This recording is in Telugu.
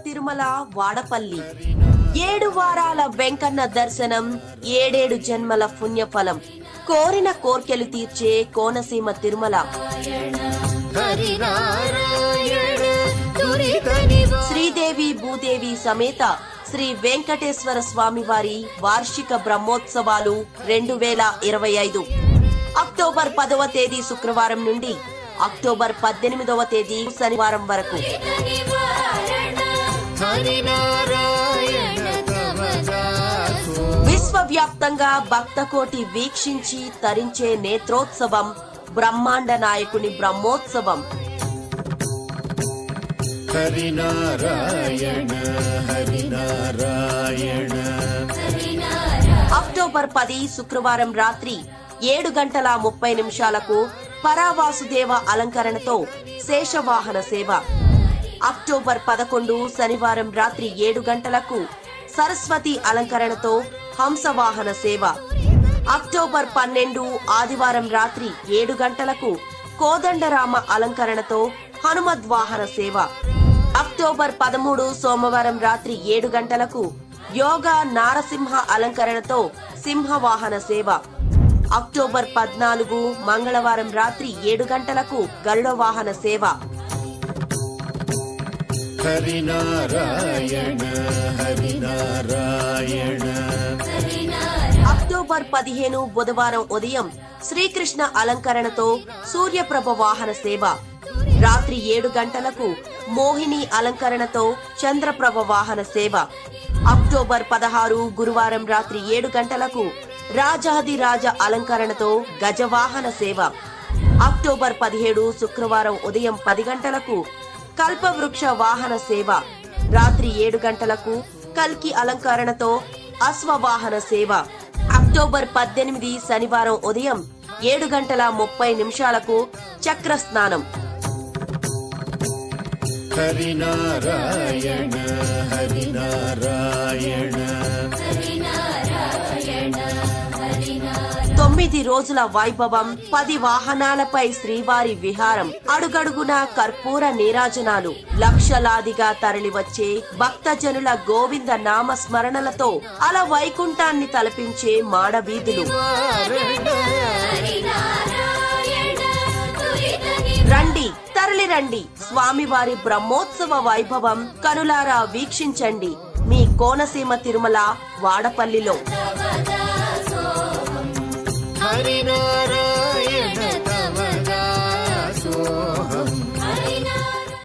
తిరుమల వాడపల్లి. 7 వారాల వెంకన్న దర్శనం, 7 జన్మల పుణ్యఫలం. కోరిన కోర్కెలు తీర్చే కోనసీమ తిరుమల. శ్రీదేవి భూదేవి సమేత శ్రీ వెంకటేశ్వర స్వామివారి వార్షిక బ్రహ్మోత్సవాలు 2025 అక్టోబర్ 10వ తేదీ శుక్రవారం నుండి అక్టోబర్ 18వ తేదీ శనివారం వరకు. విశ్వవ్యాప్తంగా భక్తకోటి వీక్షించి తరించే నేత్రోత్సవం, బ్రహ్మాండ నాయకుని బ్రహ్మోత్సవం. అక్టోబర్ 10 శుక్రవారం రాత్రి 7:30 పరావాసుదేవ అలంకరణతో శేషవాహన సేవ. అక్టోబర్ 11 శనివారం రాత్రి 7 గంటలకు సరస్వతి అలంకరణతో హంసవాహన సేవ. అక్టోబర్ 12 ఆదివారం రాత్రి 7 గంటలకు కోదండరామ అలంకరణతో హనుమద్వాహన సేవ. అక్టోబర్ 13 సోమవారం రాత్రి 7 గంటలకు యోగా నారసింహ అలంకరణతో సింహవాహన సేవ. అక్టోబర్ 14 మంగళవారం రాత్రి 7 గంటలకు గరుడ వాహన సేవ. అక్టోబర్ 15 బుధవారం ఉదయం శ్రీకృష్ణ అలంకరణతో సూర్యప్రభ వాహన సేవ. రాత్రి 7 గంటలకు మోహిని అలంకరణతో చంద్రప్రభ వాహన సేవ. అక్టోబర్ 16 గురువారం రాత్రి 7 గంటలకు రాజాదిరాజ అలంకరణతో గజవాహన సేవ. అక్టోబర్ 17 శుక్రవారం ఉదయం 10 గంటలకు కల్పవృక్ష వాహన సేవ. రాత్రి 7 గంటలకు కల్కి అలంకరణతో అశ్వవాహన సేవ. అక్టోబర్ 18 శనివారం ఉదయం 7:30 చక్ర స్నానం. హరినారాయణ హరినారాయణ హరినారాయణ 9 రోజుల వైభవం, 10 వాహనాలపై శ్రీవారి విహారం, అడుగడుగున కర్పూర నీరాజనాలు, లక్షలాదిగా తరలివచ్చే భక్తజనుల గోవింద నామ స్మరణలతో అల వైకుంఠాన్ని తలపించే మాడవీధులు. రండి, తరలి రండి, స్వామివారి బ్రహ్మోత్సవ వైభవం కనులారా వీక్షించండి మీ కోనసీమ తిరుమల వాడపల్లిలో. హరినారాయణ